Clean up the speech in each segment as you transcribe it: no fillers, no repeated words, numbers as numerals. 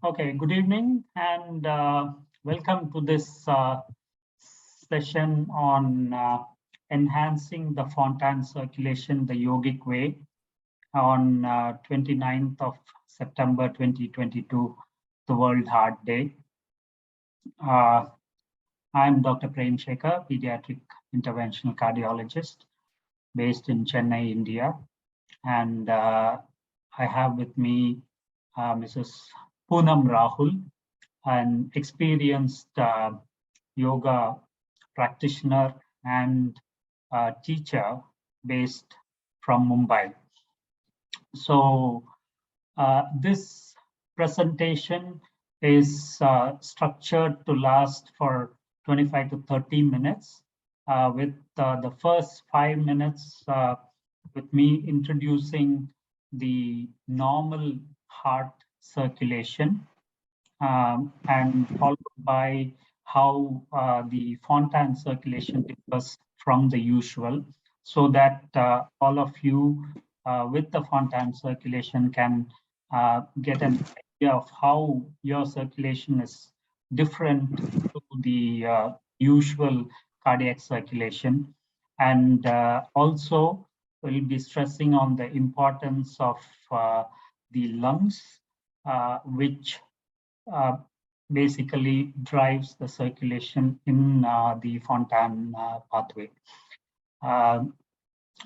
Okay, good evening and welcome to this session on enhancing the Fontan circulation the yogic way on 29th of September 2022, the World Heart Day. I'm Dr.Prem Sekar, pediatric interventional cardiologist based in Chennai, India. And I have with me Mrs. Poonam Rahul, an experienced yoga practitioner and teacher based from Mumbai. So this presentation is structured to last for 25 to 30 minutes, with the first 5 minutes with me introducing the normal heart circulation, and followed by how the Fontan circulation differs from the usual, so that all of you with the Fontan circulation can get an idea of how your circulation is different to the usual cardiac circulation. And also, we'll be stressing on the importance of the lungs, which basically drives the circulation in the Fontan pathway.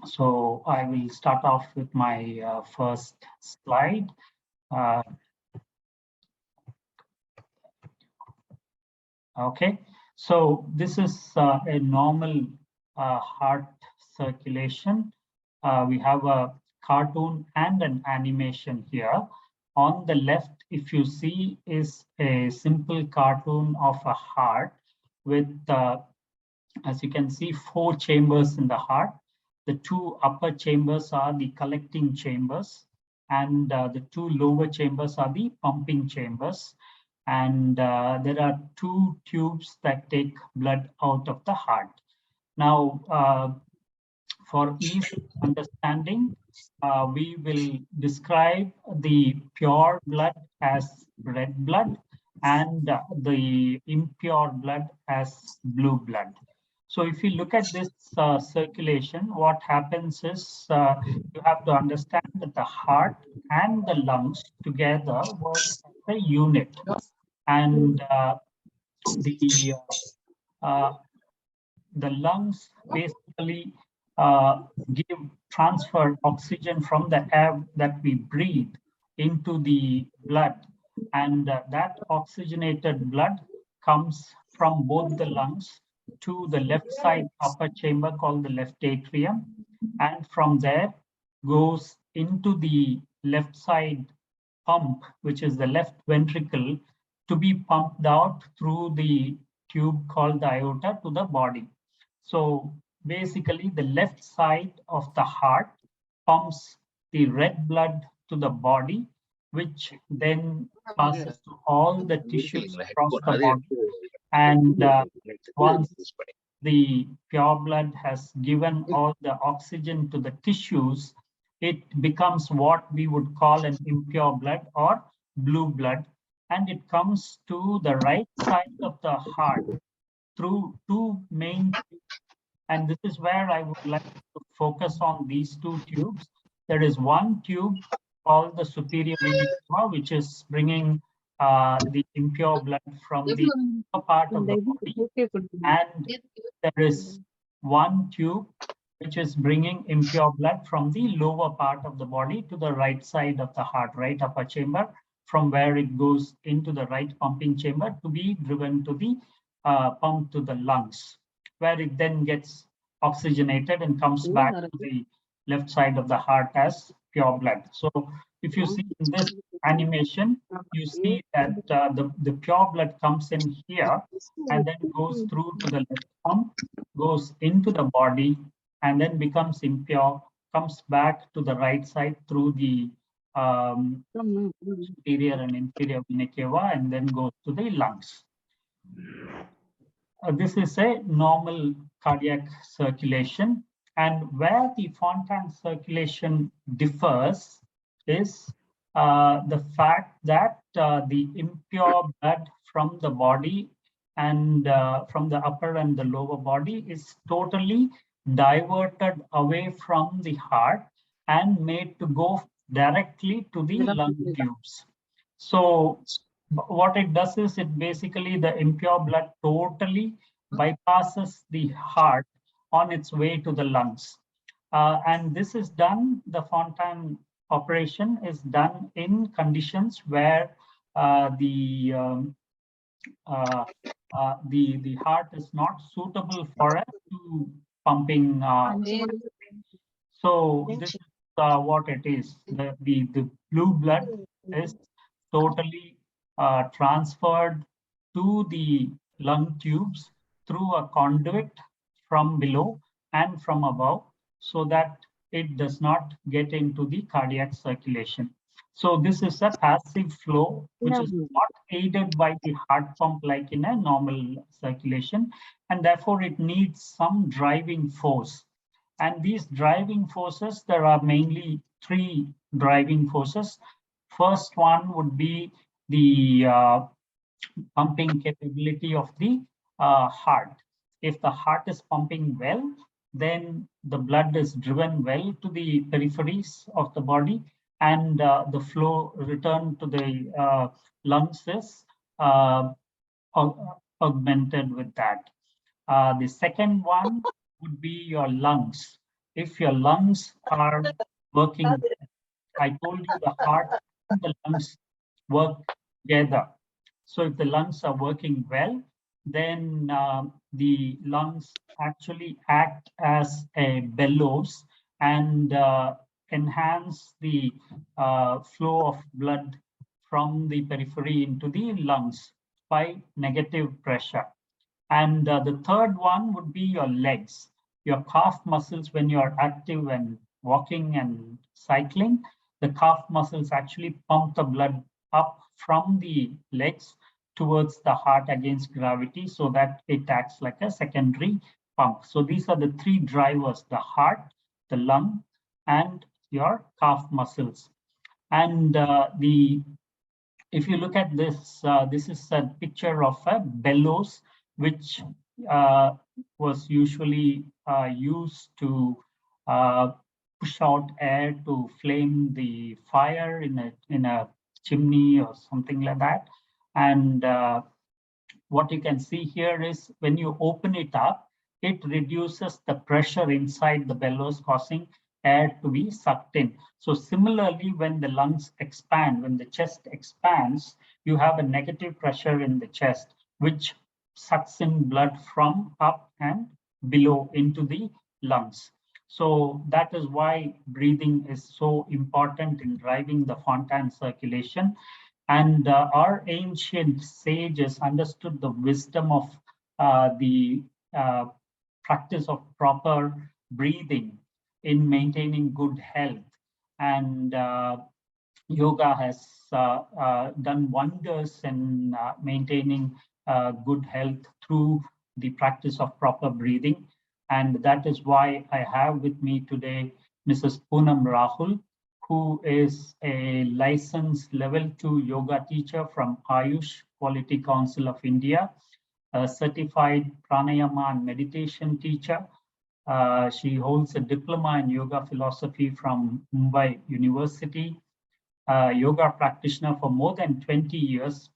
So I will start off with my first slide. Okay, so this is a normal heart circulation. We have a cartoon and an animation here. On the left, if you see, is a simple cartoon of a heart with, as you can see, 4 chambers in the heart. The 2 upper chambers are the collecting chambers, and the 2 lower chambers are the pumping chambers. And there are 2 tubes that take blood out of the heart. Now, for ease of understanding, we will describe the pure blood as red blood and the impure blood as blue blood. So if you look at this circulation, what happens is you have to understand that the heart and the lungs together work as a unit. And the lungs basically transfer oxygen from the air that we breathe into the blood, and that oxygenated blood comes from both the lungs to the left side upper chamber called the left atrium, and from there goes into the left side pump, which is the left ventricle, to be pumped out through the tube called the aorta to the body. So basically, the left side of the heart pumps the red blood to the body, which then passes to all the tissues across the body. And once the pure blood has given all the oxygen to the tissues, it becomes what we would call an impure blood or blue blood, and it comes to the right side of the heart through 2 main tubes. And this is where I would like to focus on these 2 tubes. There is one tube called the superior vena cava, which is bringing the impure blood from the upper part of the body, and there is one tube which is bringing impure blood from the lower part of the body to the right side of the heart, right upper chamber, from where it goes into the right pumping chamber to be driven to the pump to the lungs, where it then gets oxygenated and comes back to the left side of the heart as pure blood. So if you see in this animation, you see that the pure blood comes in here and then goes through to the left pump, goes into the body, and then becomes impure, comes back to the right side through the superior and inferior vena cava, and then goes to the lungs. This is a normal cardiac circulation, and where the Fontan circulation differs is the fact that the impure blood from the body and from the upper and the lower body is totally diverted away from the heart and made to go directly to the lung tubes. So what it does is it basically the impure blood totally bypasses the heart on its way to the lungs. And this is done, the Fontan operation is done in conditions where uh, the heart is not suitable for it to pumping. So this is what it is. The blue blood is totally transferred to the lung tubes through a conduit from below and from above, so that it does not get into the cardiac circulation. So this is a passive flow, which is not aided by the heart pump like in a normal circulation, and therefore it needs some driving force. And these driving forces, there are mainly three driving forces. First one would be the pumping capability of the heart. If the heart is pumping well, then the blood is driven well to the peripheries of the body, and the flow return to the lungs is uh, augmented with that. The second one would be your lungs. If your lungs are working, I told you the heart and the lungs work together. So if the lungs are working well, then the lungs actually act as a bellows and enhance the flow of blood from the periphery into the lungs by negative pressure. And the third one would be your legs, your calf muscles. When you're active and walking and cycling, the calf muscles actually pump the blood up from the legs towards the heart against gravity, so that it acts like a secondary pump. So these are the three drivers: the heart, the lung, and your calf muscles. And if you look at this, this is a picture of a bellows, which uh, was usually used to uh, push out air to flame the fire in a chimney or something like that. And what you can see here is when you open it up, it reduces the pressure inside the bellows, causing air to be sucked in. So similarly, when the lungs expand, when the chest expands, you have a negative pressure in the chest, which sucks in blood from up and below into the lungs. So that is why breathing is so important in driving the Fontan circulation. And our ancient sages understood the wisdom of the uh, practice of proper breathing in maintaining good health. And yoga has done wonders in maintaining good health through the practice of proper breathing. And that is why I have with me today Mrs. Poonam Rahul, who is a licensed level 2 yoga teacher from Ayush Quality Council of India, a certified pranayama and meditation teacher. She holds a diploma in yoga philosophy from Mumbai University, a yoga practitioner for more than 20 years,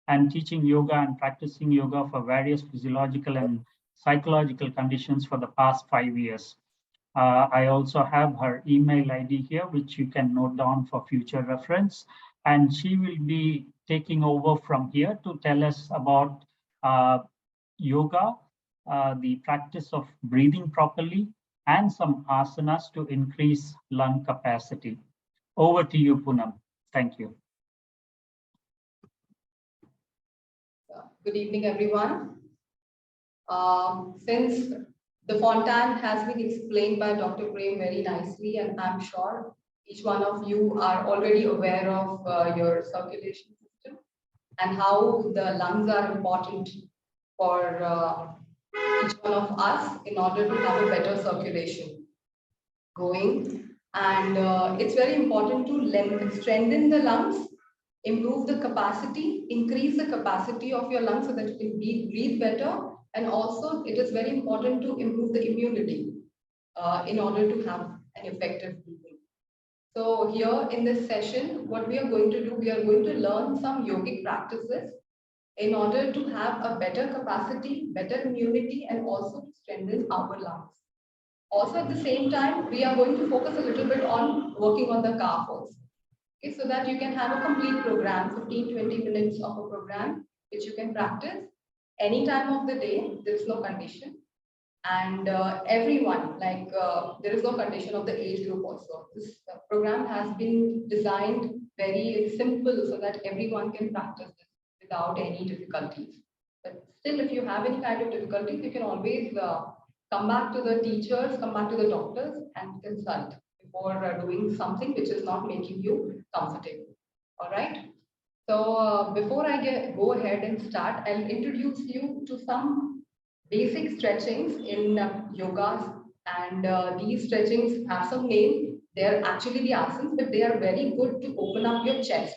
and teaching yoga and practicing yoga for various physiological and psychological conditions for the past 5 years. I also have her email ID here, which you can note down for future reference. And she will be taking over from here to tell us about yoga, the practice of breathing properly, and some asanas to increase lung capacity. Over to you, Poonam. Thank you. Good evening, everyone. Since the Fontan has been explained by Dr. Prem very nicely, and I'm sure each one of you are already aware of your circulation system and how the lungs are important for each one of us in order to have a better circulation going. And it's very important to strengthen the lungs, improve the capacity, increase the capacity of your lungs so that you can breathe better. And also, it is very important to improve the immunity in order to have an effective breathing. So here in this session, what we are going to do, we are going to learn some yogic practices in order to have a better capacity, better immunity, and also to strengthen our lungs. Also at the same time, we are going to focus a little bit on working on the calf also. Okay, so that you can have a complete program, 15-20 minutes of a program, which you can practice any time of the day. There is no condition. And everyone, like there is no condition of the age group also. This program has been designed very simple so that everyone can practice this without any difficulties. But still, if you have any kind of difficulties, you can always come back to the teachers, come back to the doctors and consult before doing something which is not making you comfortable. All right. So before I go ahead and start, I'll introduce you to some basic stretchings in yogas. And these stretchings have some name. They're actually the asanas, but they are very good to open up your chest,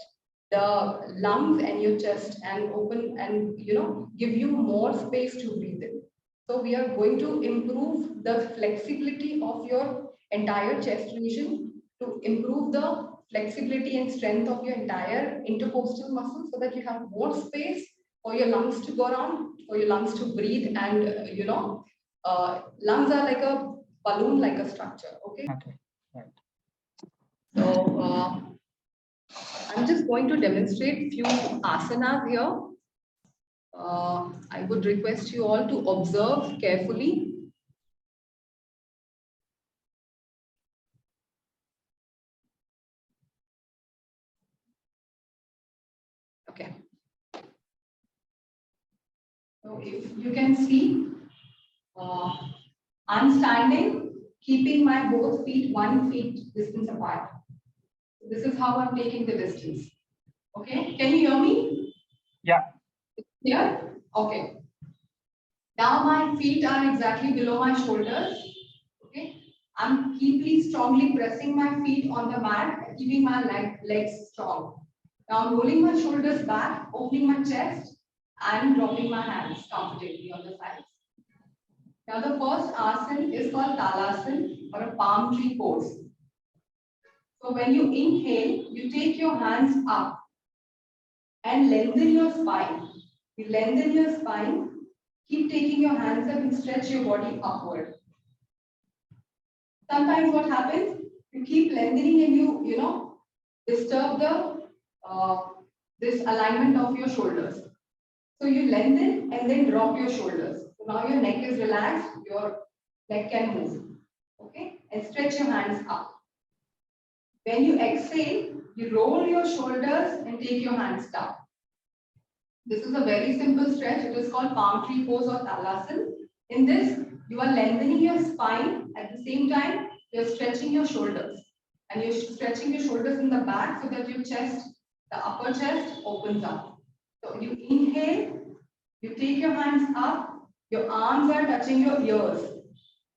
the lungs and your chest, and open and give you more space to breathe in. So we are going to improve the flexibility of your entire chest region, to improve the flexibility and strength of your entire intercostal muscle so that you have more space for your lungs to go around, for your lungs to breathe. And lungs are like a balloon, like a structure. Okay. Okay. Right. So I'm just going to demonstrate few asanas here. I would request you all to observe carefully. Okay. So if you can see, I'm standing, keeping my both feet 1 feet distance apart. This is how I'm taking the distance. Okay, can you hear me? Yeah. Here? Okay. Now my feet are exactly below my shoulders. Okay. I'm strongly pressing my feet on the mat, keeping my legs strong. Now I'm rolling my shoulders back, opening my chest, and dropping my hands comfortably on the sides. Now the first asana is called Talasana, or a palm tree pose. So when you inhale, you take your hands up and lengthen your spine. You lengthen your spine, keep taking your hands up and stretch your body upward. Sometimes what happens, you keep lengthening and you disturb the this alignment of your shoulders. So you lengthen and then drop your shoulders. So now your neck is relaxed, your neck can move. Okay, and stretch your hands up. When you exhale, you roll your shoulders and take your hands down. This is a very simple stretch. It is called palm tree pose or Talasana. In this, you are lengthening your spine. At the same time, you're stretching your shoulders. And you're stretching your shoulders in the back so that your chest, the upper chest, opens up. So you inhale, you take your hands up, your arms are touching your ears.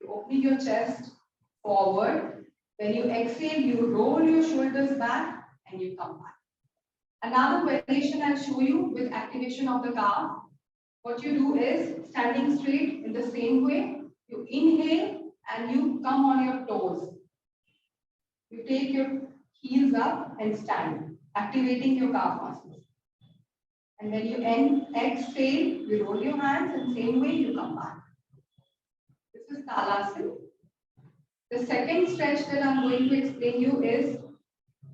You open your chest forward. When you exhale, you roll your shoulders back and you come back. Another variation I'll show you with activation of the calf. What you do is standing straight in the same way. You inhale and you come on your toes. You take your heels up and stand, activating your calf muscles. And when you exhale, you roll your hands and same way you come back. This is Talasana. The second stretch that I'm going to explain you is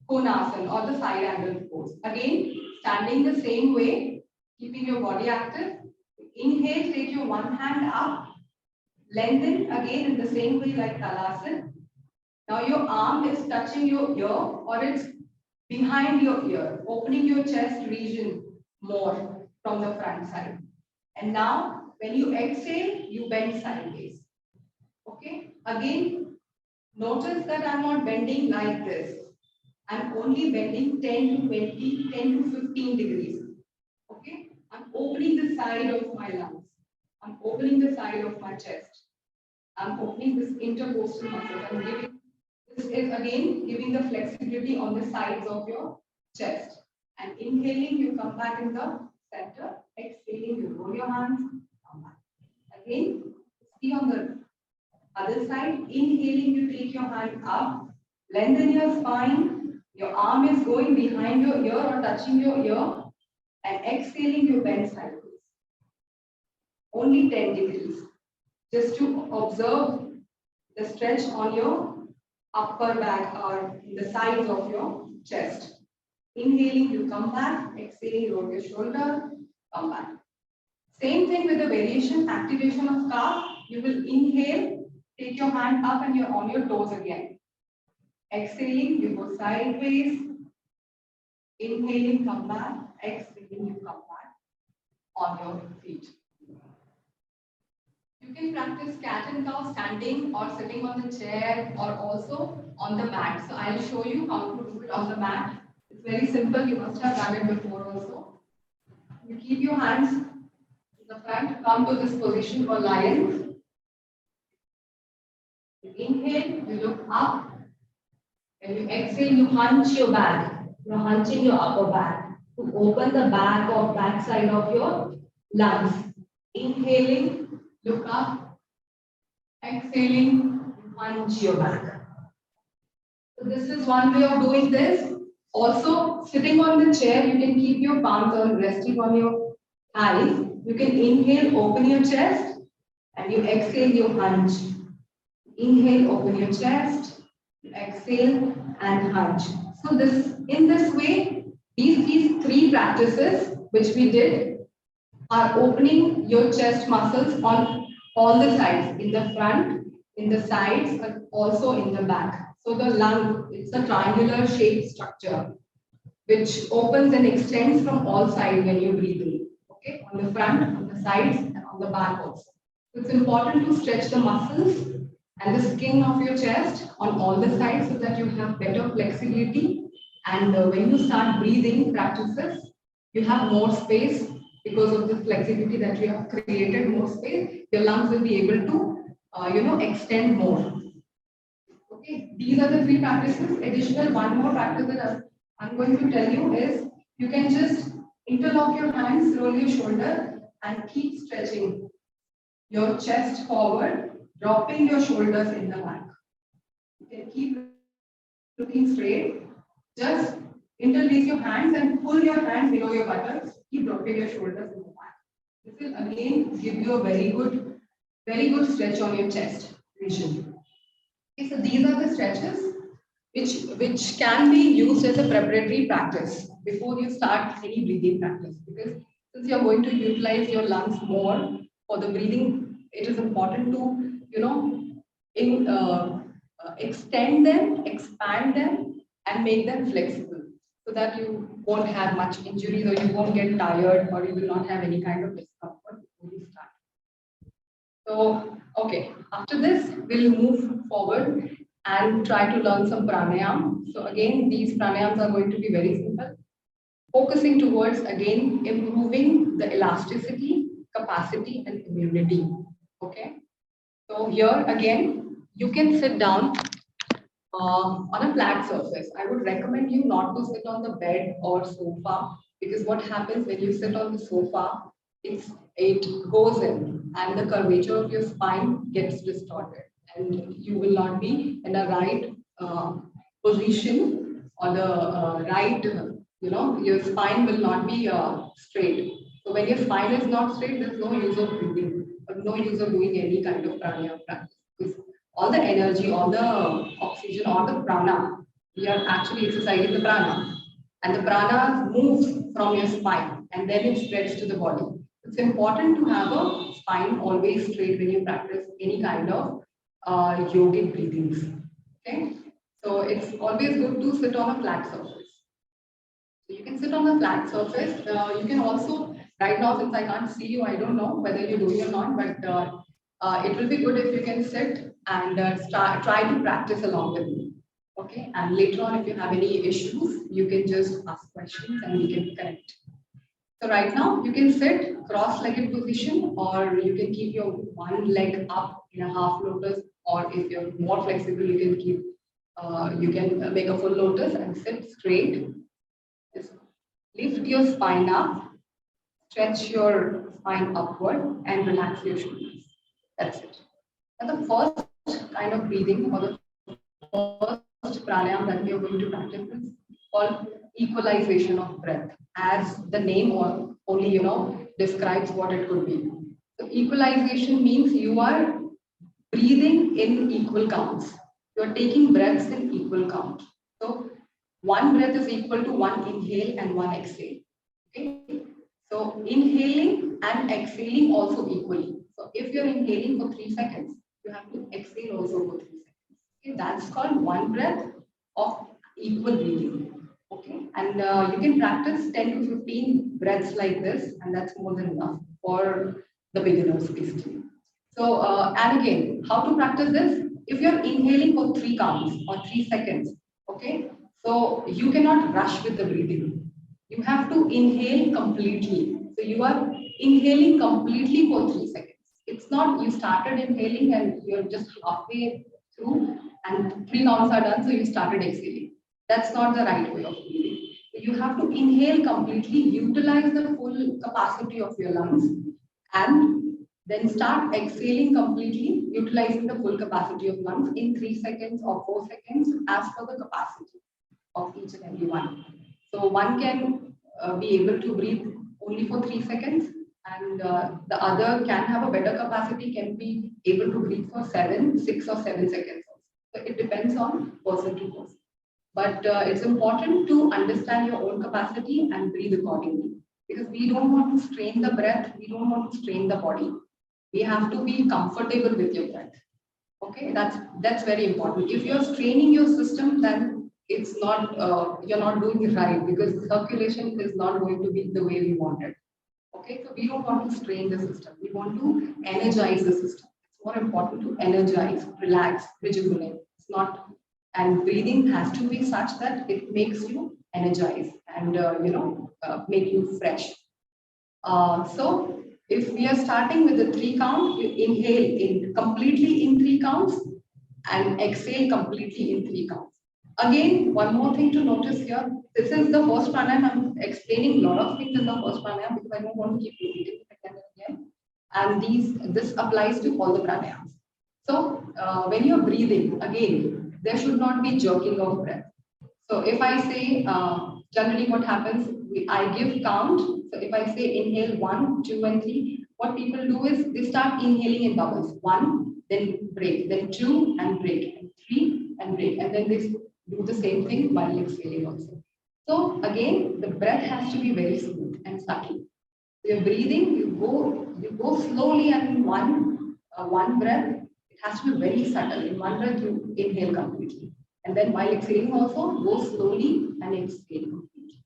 Konasana, or the side angle pose. Again, standing the same way, keeping your body active. Inhale, take your one hand up, lengthen again in the same way like Talasana. Now your arm is touching your ear or it's behind your ear, opening your chest region more from the front side. And now when you exhale, you bend sideways. Okay, again, notice that I'm not bending like this. I'm only bending 10 to 20, 10 to 15 degrees. Okay, I'm opening the side of my lungs. I'm opening the side of my chest. I'm opening this intercostal muscle. I'm giving This is again giving the flexibility on the sides of your chest. And inhaling, you come back in the center. Exhaling, you roll your hands, come back. Again, see on the other side. Inhaling, you take your hand up, lengthen your spine. Your arm is going behind your ear or touching your ear. And exhaling, you bend sideways. Only 10 degrees. Just to observe the stretch on your upper back or the sides of your chest. Inhaling, you come back. Exhaling, roll your shoulder, come back. Same thing with the variation, activation of calf. You will inhale, take your hand up and you're on your toes again. Exhaling, you go sideways. Inhaling, come back. Exhaling, you come back on your feet. You can practice cat and cow standing or sitting on the chair or also on the mat. So I'll show you how to do it on the mat. It's very simple. You must have done it before also. You keep your hands in the front, come to this position for lion. You inhale, you look up. When you exhale, you hunch your back. You're hunching your upper back to open the back side of your lungs. Inhaling, look up. Exhaling, hunch your back. So this is one way of doing this. Also, sitting on the chair, you can keep your palms on resting on your thighs. You can inhale, open your chest, and you exhale, you hunch. Inhale, open your chest, exhale, and hunch. So in this way, these three practices which we did are opening your chest muscles on all the sides, in the front, in the sides, but also in the back. So the lung, it's a triangular shaped structure which opens and extends from all sides when you breathe in. Okay, on the front, on the sides, and on the back also. So it's important to stretch the muscles and the skin of your chest on all the sides so that you have better flexibility. And when you start breathing practices, you have more space because of the flexibility that you have created, more space. Your lungs will be able to, extend more. Okay, these are the three practices. Additional one more practice that I'm going to tell you is you can just interlock your hands, roll your shoulder, and keep stretching your chest forward, dropping your shoulders in the back. You can keep looking straight. Just interlace your hands and pull your hands below your buttocks. Keep dropping your shoulders in the back. This will again give you a very good stretch on your chest region. Okay, so these are the stretches which can be used as a preparatory practice before you start any breathing practice. Because since you are going to utilize your lungs more for the breathing, it is important to extend them, expand them, and make them flexible so that you won't have much injuries or you won't get tired or you will not have any kind of discomfort before you start. So, okay, after this, we'll move forward and try to learn some pranayama. So again, these pranayams are going to be very simple, focusing towards, again, improving the elasticity, capacity, and immunity. Okay, so here again, you can sit down on a flat surface. I would recommend you not to sit on the bed or sofa because what happens when you sit on the sofa, it goes in and the curvature of your spine gets distorted and you will not be in a right position or the right, your spine will not be straight. So when your spine is not straight, there's no use of breathing or no use of doing any kind of pranayama practice. Because all the energy, all the oxygen, all the prana, we are actually exercising the prana. And the prana moves from your spine and then it spreads to the body. It's important to have a spine always straight when you practice any kind of yogic breathings. Okay, so it's always good to sit on a flat surface. So you can sit on a flat surface. You can also, right now, since I can't see you, I don't know whether you're doing or not, but it will be good if you can sit and try to practice along with me. Okay, and later on, if you have any issues, you can just ask questions and we can connect. So right now, you can sit cross-legged position, or you can keep your one leg up in a half lotus, or if you're more flexible, you can keep You can make a full lotus and sit straight. Just lift your spine up, stretch your spine upward, and relax your shoulders. That's it. And the first kind of breathing or the first pranayama that we are going to practice is called equalization of breath, as the name or only describes what it could be. So equalization means you are breathing in equal counts. You are taking breaths in equal count. So one breath is equal to one inhale and one exhale. Okay. So inhaling and exhaling also equally. So if you're inhaling for 3 seconds, you have to exhale also for 3 seconds. Okay, that's called one breath of equal breathing. Okay, and you can practice 10 to 15 breaths like this, and that's more than enough for the beginners basically. So, and again, how to practice this? If you're inhaling for 3 counts or 3 seconds, okay, so you cannot rush with the breathing. You have to inhale completely. So you are inhaling completely for 3 seconds. It's not you started inhaling and you're just halfway through and 3 counts are done, so you started exhaling. That's not the right way of breathing. You have to inhale completely, utilize the full capacity of your lungs, and then start exhaling completely, utilizing the full capacity of lungs in 3 seconds or 4 seconds as per the capacity of each and every one. So one can be able to breathe only for 3 seconds, and the other can have a better capacity, can be able to breathe for 7, 6 or 7 seconds. So it depends on person to person. But it's important to understand your own capacity and breathe accordingly. Because we don't want to strain the breath, we don't want to strain the body. We have to be comfortable with your breath. Okay, that's very important. If you're straining your system, then it's not you're not doing it right, because circulation is not going to be the way we want it. Okay, so we don't want to strain the system. We want to energize the system. It's more important to energize, relax, rejuvenate. It's not, and breathing has to be such that it makes you energize and make you fresh. So if we are starting with the 3 count, you inhale in completely in 3 counts and exhale completely in 3 counts. Again, one more thing to notice here. This is the first pranayama. I'm explaining a lot of things in the first pranayama because I don't want to keep repeating it again and again. And this applies to all the pranayamas. So when you're breathing, again, there should not be jerking of breath. So if I say, generally what happens, I give count. So if I say inhale 1, 2, and 3, what people do is they start inhaling in bubbles. 1, then break, then 2, and break, and 3, and break. And then they do the same thing while exhaling also. So again, the breath has to be very smooth and subtle. You're breathing, you go slowly, and in one breath, it has to be very subtle. In one breath, you inhale completely. And then while exhaling also, go slowly and exhale completely.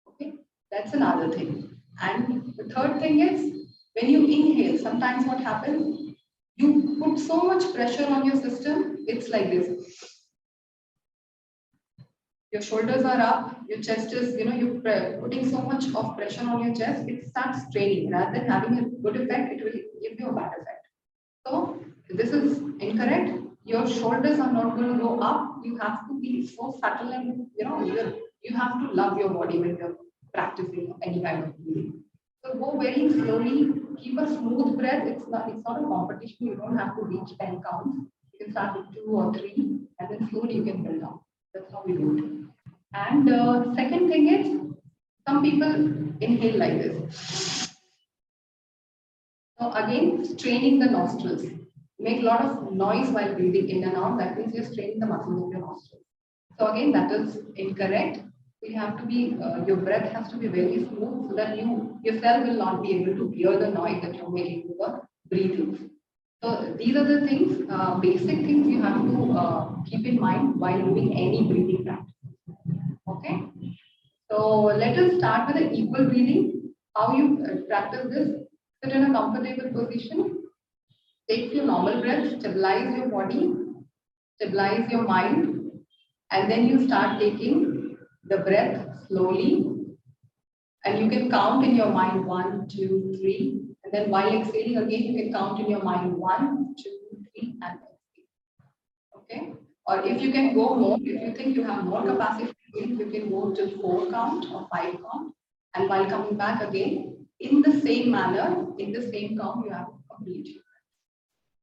Okay, that's another thing. And the third thing is, when you inhale, sometimes what happens, you put so much pressure on your system, it's like this. Your shoulders are up, your chest is, you're putting so much of pressure on your chest, it starts straining. Rather than having a good effect, it will give you a bad effect. So this is incorrect. Your shoulders are not going to go up. You have to be so subtle, and you have to love your body when you're practicing any kind of breathing. So go very slowly. Keep a smooth breath. It's not a competition. You don't have to reach 10 counts. You can start with 2 or 3, and then slowly you can build up. That's how we do it. And second thing is, some people inhale like this. So again, straining the nostrils. Make a lot of noise while breathing in and out. That means you're straining the muscles of your nostrils. So again, that is incorrect. You have to be, your breath has to be very smooth so that you yourself will not be able to hear the noise that you're making with the breathing. So these are the things, basic things you have to keep in mind while doing any breathing practice. Okay. So let us start with the equal breathing. How you practice this? Sit in a comfortable position. Take your normal breath, stabilize your body, stabilize your mind, and then you start taking the breath slowly. And you can count in your mind 1, 2, 3. And then while exhaling again, you can count in your mind 1, 2, 3, and exhale. Okay? Or if you can go more, if you think you have more capacity, you can go till 4 count or 5 count. And while coming back again, in the same manner, in the same count, you have to complete.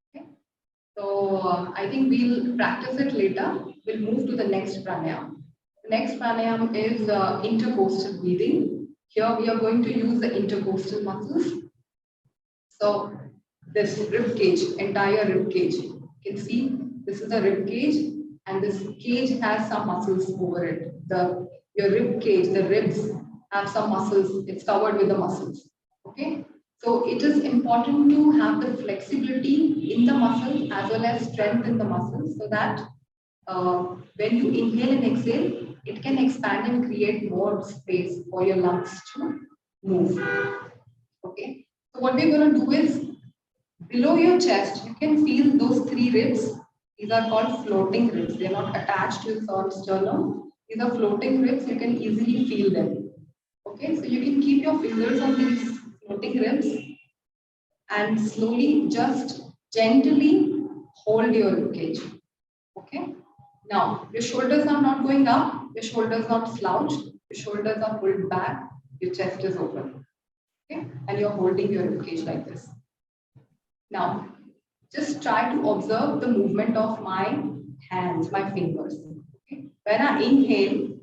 Okay. So I think we'll practice it later. We'll move to the next pranayama. The next pranayama is intercostal breathing. Here we are going to use the intercostal muscles. So this rib cage, entire rib cage, you can see this is a rib cage, and this cage has some muscles over it. Your rib cage, the ribs have some muscles. It's covered with the muscles. Okay. So it is important to have the flexibility in the muscle as well as strength in the muscles, so that when you inhale and exhale, it can expand and create more space for your lungs to move. Okay. So what we're going to do is, below your chest, you can feel those 3 ribs. These are called floating ribs. They are not attached to your sternum. These are floating ribs. You can easily feel them. Okay, so you can keep your fingers on these floating ribs and slowly, just gently hold your rib cage. Okay. Now, your shoulders are not going up. Your shoulders are not slouched. Your shoulders are pulled back. Your chest is open. Okay, and you're holding your rib cage like this. Now, just try to observe the movement of my hands, my fingers. Okay. When I inhale,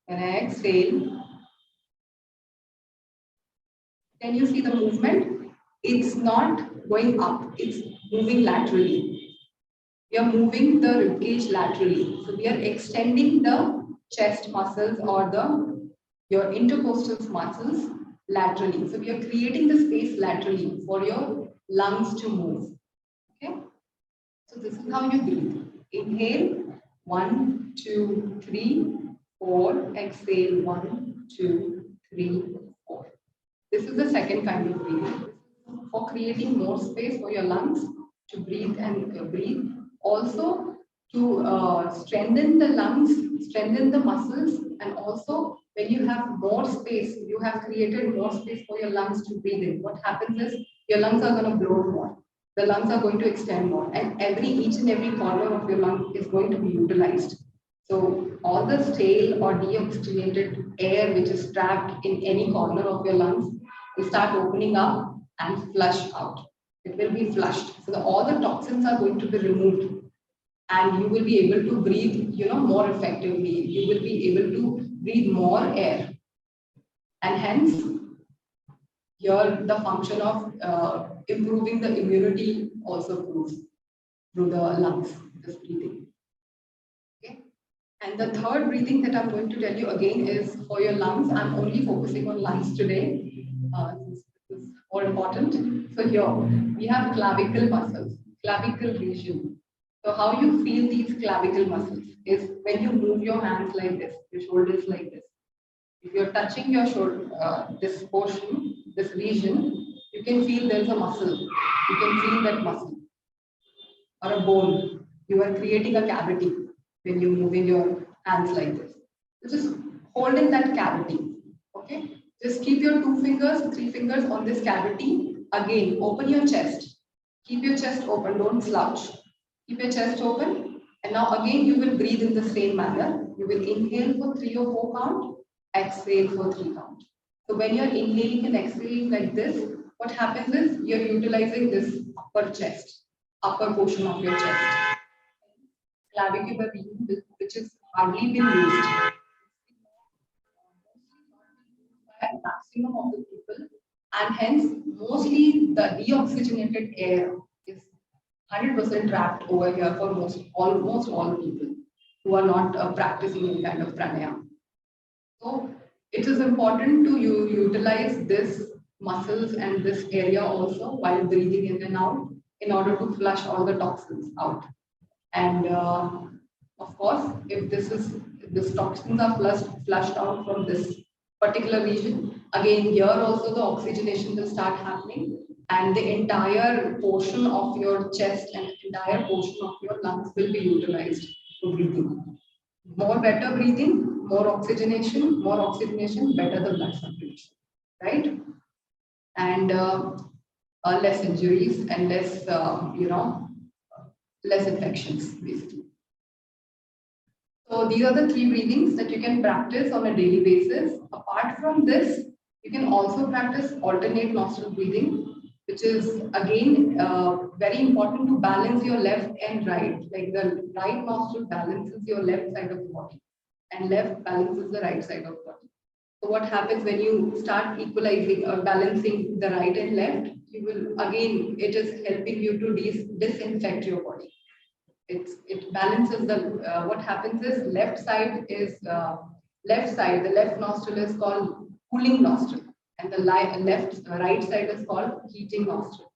when I exhale, can you see the movement? It's not going up, it's moving laterally. We are moving the ribcage laterally. So we are extending the chest muscles or your intercostal muscles laterally. So we are creating the space laterally for your lungs to move. Okay. So this is how you breathe. Inhale, 1, 2, 3, 4. Exhale, 1, 2, 3, 4. This is the second kind of breathing. For creating more space for your lungs to breathe and breathe. Also to strengthen the lungs, strengthen the muscles, and also when you have more space, you have created more space for your lungs to breathe in. What happens is your lungs are going to blow more. The lungs are going to extend more, and each and every corner of your lung is going to be utilized. So all the stale or deoxygenated air which is trapped in any corner of your lungs will start opening up and flush out. It will be flushed. So all the toxins are going to be removed, and you will be able to breathe, more effectively. You will be able to breathe more air, and hence here the function of improving the immunity also proves through the lungs, this breathing. Okay. And the third breathing that I'm going to tell you again is for your lungs. I'm only focusing on lungs today. This is more important. So here we have clavicle muscles, clavicle region. So how you feel these clavicle muscles is when you move your hands like this, your shoulders like this. If you're touching your shoulder, this portion, this region, you can feel there's a muscle. You can feel that muscle or a bone. You are creating a cavity when you're moving your hands like this. So just hold in that cavity. Okay. Just keep your 2 fingers, 3 fingers on this cavity. Again, open your chest. Keep your chest open. Don't slouch. Keep your chest open. And now again, you will breathe in the same manner. You will inhale for 3 or 4 count. Exhale for 3 count. So when you're inhaling and exhaling like this, what happens is you're utilizing this upper chest, upper portion of your chest. Clavicular region, which is hardly been used by maximum of the people, and hence mostly the deoxygenated air is 100% trapped over here for almost all people who are not practicing any kind of pranayama. So it is important to utilize this muscles and this area also while breathing in and out in order to flush all the toxins out. And of course, if this toxins are flushed out from this particular region, again here also the oxygenation will start happening, and the entire portion of your chest and entire portion of your lungs will be utilized for breathing. More better breathing, more oxygenation, better the blood circulation, right? And less injuries and less, less infections, basically. So these are the 3 breathings that you can practice on a daily basis. Apart from this, you can also practice alternate nostril breathing, which is again very important to balance your left and right. Like the right nostril balances your left side of the body, and left balances the right side of the body. So what happens when you start equalizing or balancing the right and left, you will again, it is helping you to disinfect your body. It balances the, what happens is the left nostril is called cooling nostril, and the right side is called heating nostril.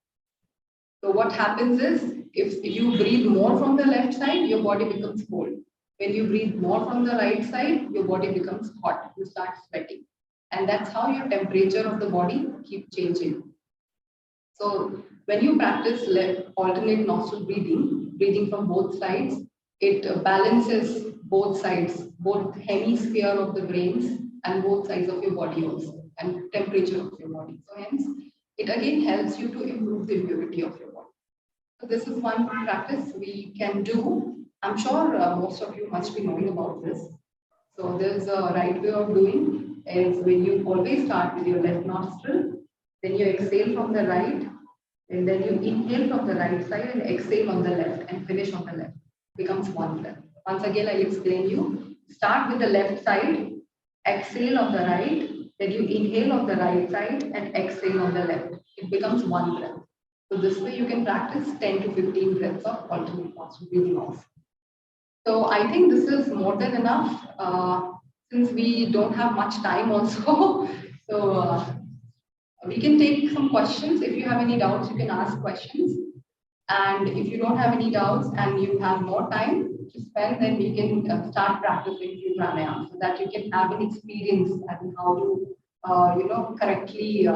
So what happens is, if you breathe more from the left side, your body becomes cold. When you breathe more from the right side, your body becomes hot. You start sweating. And that's how your temperature of the body keeps changing. So when you practice alternate nostril breathing, breathing from both sides, it balances both sides, both hemisphere of the brains and both sides of your body also, and temperature of your body. So hence, it again helps you to improve the immunity of your body. So this is one practice we can do. I'm sure most of you must be knowing about this. So there's a right way of doing is when you always start with your left nostril, then you exhale from the right, and then you inhale from the right side and exhale on the left and finish on the left. Becomes one breath. Once again, I'll explain you. Start with the left side, exhale on the right, then you inhale on the right side and exhale on the left. It becomes one breath. So this way you can practice 10 to 15 breaths of alternate nostril breathing also. So I think this is more than enough since we don't have much time also. So we can take some questions. If you have any doubts, you can ask questions. And if you don't have any doubts and you have more time to spend, then we can start practicing few pranayama so that you can have an experience as in how to, correctly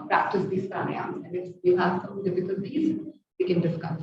practice these pranayamas. And if you have some difficulties, we can discuss.